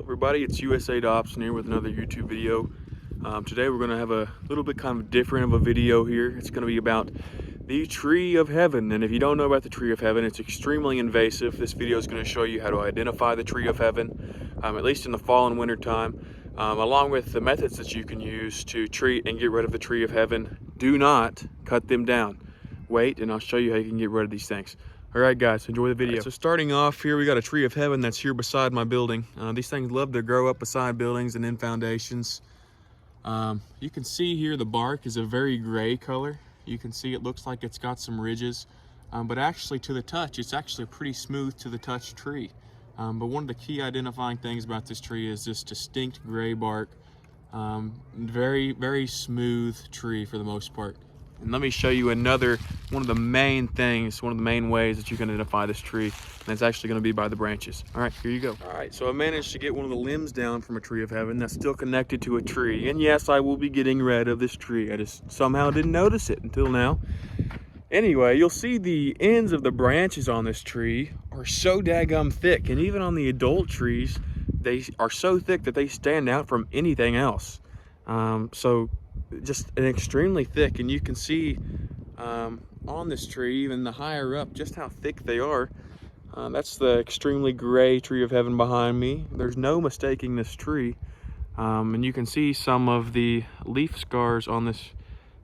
everybody, it's USA Dobson here with another YouTube video. Today we're going to have a little bit kind of different of a video here. It's going to be about the tree of heaven, and if you don't know about the tree of heaven, it's extremely invasive. This video is going to show you how to identify the tree of heaven, at least in the fall and winter time, along with the methods that you can use to treat and get rid of the tree of heaven. Do not cut them down. Wait, and I'll show you how you can get rid of these things. All right, guys, enjoy the video. Right, so starting off here, we got a tree of heaven that's here beside my building. These things love to grow up beside buildings and in foundations. You can see here the bark is a very gray color. You can see it looks like it's got some ridges, but actually to the touch, it's actually a pretty smooth to the touch tree. But one of the key identifying things about this tree is this distinct gray bark. Very, very smooth tree for the most part. And let me show you one of the main ways that you can identify this tree, and it's actually going to be by the branches. All right, here you go. All right, so I managed to get one of the limbs down from a tree of heaven that's still connected to a tree. And yes, I will be getting rid of this tree. I just somehow didn't notice it until now. Anyway, you'll see the ends of the branches on this tree are so daggum thick, and even on the adult trees, they are so thick that they stand out from anything else. So just an extremely thick, and you can see on this tree, even the higher up, just how thick they are. That's the extremely gray tree of heaven behind me. There's no mistaking this tree, and you can see some of the leaf scars on this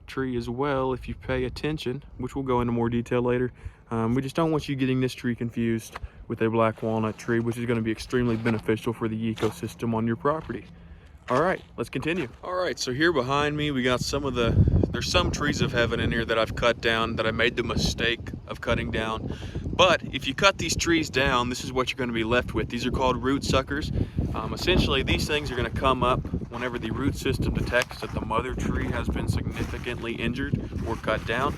tree as well if you pay attention, which we'll go into more detail later. We just don't want you getting this tree confused with a black walnut tree, which is going to be extremely beneficial for the ecosystem on your property. All right, let's continue. All right, so here behind me, we got there's some trees of heaven in here that I've cut down, that I made the mistake of cutting down. But if you cut these trees down, this is what you're gonna be left with. These are called root suckers. Essentially, these things are gonna come up whenever the root system detects that the mother tree has been significantly injured or cut down.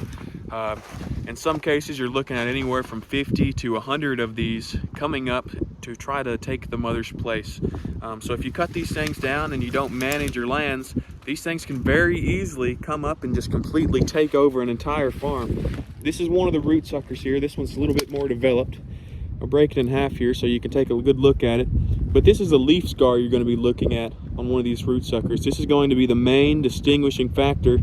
In some cases, you're looking at anywhere from 50 to 100 of these coming up to try to take the mother's place. So if you cut these things down and you don't manage your lands, these things can very easily come up and just completely take over an entire farm. This is one of the root suckers here. This one's a little bit more developed. I'll break it in half here so you can take a good look at it. But this is a leaf scar you're going to be looking at on one of these root suckers. This is going to be the main distinguishing factor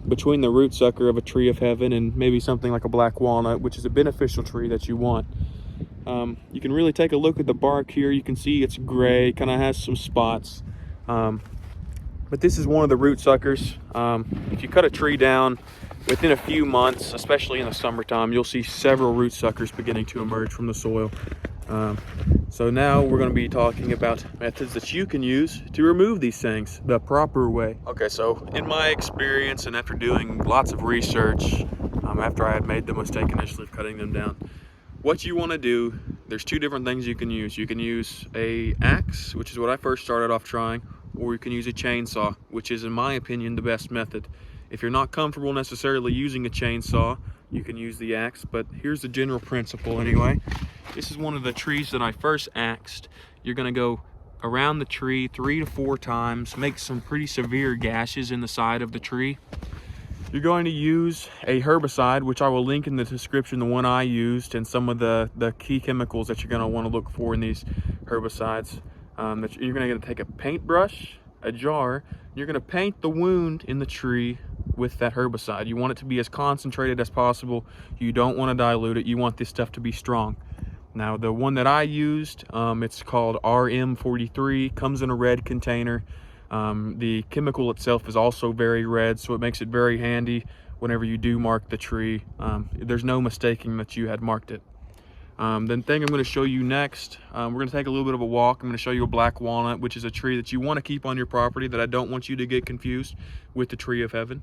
between the root sucker of a tree of heaven and maybe something like a black walnut, which is a beneficial tree that you want. You can really take a look at the bark here. You can see it's gray, kind of has some spots. But this is one of the root suckers. If you cut a tree down within a few months, especially in the summertime, you'll see several root suckers beginning to emerge from the soil. So now we're going to be talking about methods that you can use to remove these things the proper way. Okay, so in my experience and after doing lots of research, after I had made the mistake initially of cutting them down, what you want to do, there's two different things you can use. You can use a axe, which is what I first started off trying, or you can use a chainsaw, which is, in my opinion, the best method. If you're not comfortable necessarily using a chainsaw, you can use the axe, but here's the general principle anyway. This is one of the trees that I first axed. You're going to go around the tree 3 to 4 times, make some pretty severe gashes in the side of the tree. You're going to use a herbicide, which I will link in the description, the one I used, and some of the key chemicals that you're going to want to look for in these herbicides. You're going to take a paintbrush, a jar, you're going to paint the wound in the tree with that herbicide. You want it to be as concentrated as possible. You don't want to dilute it. You want this stuff to be strong. Now, the one that I used, it's called RM43, comes in a red container. The chemical itself is also very red, so it makes it very handy whenever you do mark the tree. There's no mistaking that you had marked it. The thing I'm going to show you next, we're going to take a little bit of a walk. I'm going to show you a black walnut, which is a tree that you want to keep on your property, that I don't want you to get confused with the tree of heaven.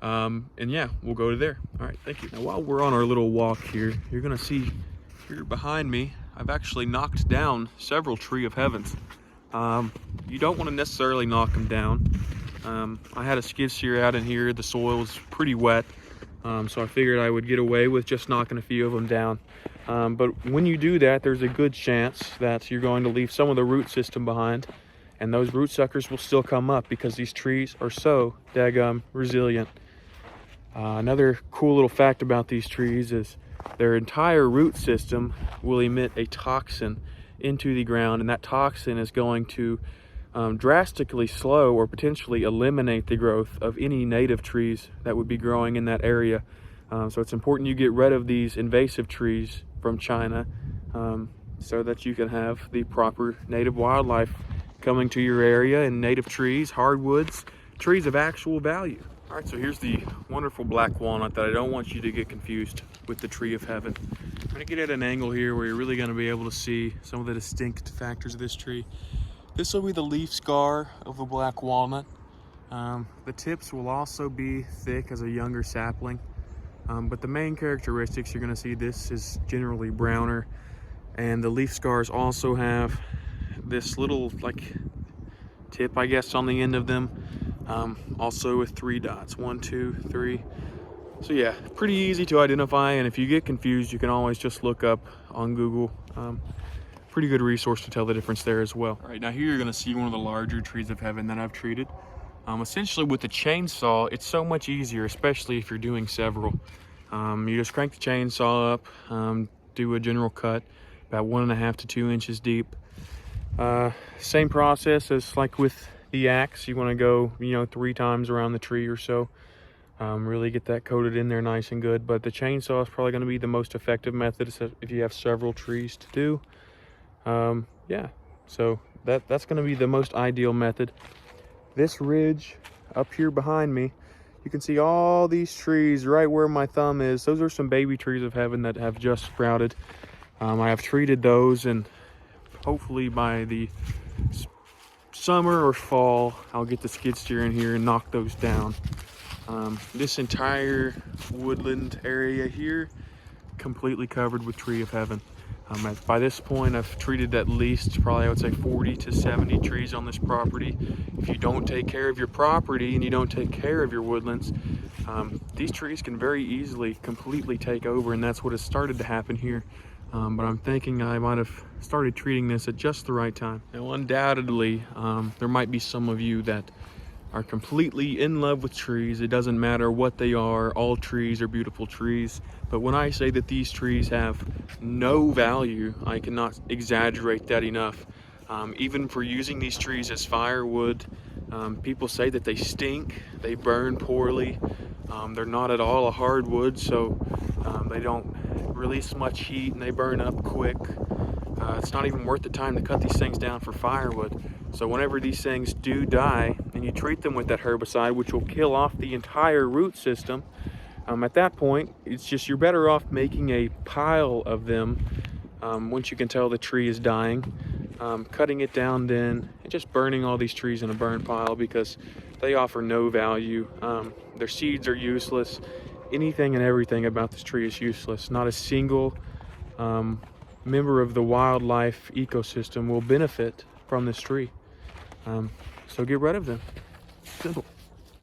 And yeah, we'll go to there. All right, thank you. Now, while we're on our little walk here, you're going to see here behind me, I've actually knocked down several tree of heavens. You don't want to necessarily knock them down. I had a skid steer out in here. The soil was pretty wet, so I figured I would get away with just knocking a few of them down. But when you do that, there's a good chance that you're going to leave some of the root system behind, and those root suckers will still come up because these trees are so daggum resilient. Another cool little fact about these trees is their entire root system will emit a toxin, into the ground, and that toxin is going to drastically slow or potentially eliminate the growth of any native trees that would be growing in that area. So it's important you get rid of these invasive trees from China so that you can have the proper native wildlife coming to your area, and native trees, hardwoods, trees of actual value. All right, so here's the wonderful black walnut that I don't want you to get confused with the tree of heaven. I'm gonna get at an angle here where you're really gonna be able to see some of the distinct factors of this tree. This will be the leaf scar of the black walnut. The tips will also be thick as a younger sapling, but the main characteristics you're gonna see, this is generally browner, and the leaf scars also have this little like tip, I guess, on the end of them, also with 3 dots, 1, 2, 3. So yeah, pretty easy to identify, and if you get confused, you can always just look up on Google. Pretty good resource to tell the difference there as well. All right, now here you're gonna see one of the larger trees of heaven that I've treated. Essentially with the chainsaw, it's so much easier, especially if you're doing several. You just crank the chainsaw up, do a general cut, about 1.5 to 2 inches deep. Same process as like with the axe. You wanna go, 3 times around the tree or so. Really get that coated in there nice and good, but the chainsaw is probably gonna be the most effective method if you have several trees to do. Yeah, so that's going to be the most ideal method. This ridge up here behind me, you can see all these trees right where my thumb is. Those are some baby trees of heaven that have just sprouted. I have treated those, and hopefully by the summer or fall, I'll get the skid steer in here and knock those down. This entire woodland area here, completely covered with tree of heaven. By this point, I've treated at least, probably I would say 40 to 70 trees on this property. If you don't take care of your property and you don't take care of your woodlands, these trees can very easily completely take over, and that's what has started to happen here. But I'm thinking I might have started treating this at just the right time. Now, undoubtedly, there might be some of you that are completely in love with trees. It doesn't matter what they are, all trees are beautiful trees. But when I say that these trees have no value, I cannot exaggerate that enough. Even for using these trees as firewood, people say that they stink, they burn poorly, they're not at all a hardwood, so they don't release much heat and they burn up quick. It's not even worth the time to cut these things down for firewood. So whenever these things do die and you treat them with that herbicide, which will kill off the entire root system, at that point, it's just you're better off making a pile of them once you can tell the tree is dying, cutting it down then, and just burning all these trees in a burn pile, because they offer no value. Their seeds are useless. Anything and everything about this tree is useless. Not a single member of the wildlife ecosystem will benefit from this tree. So get rid of them. Simple.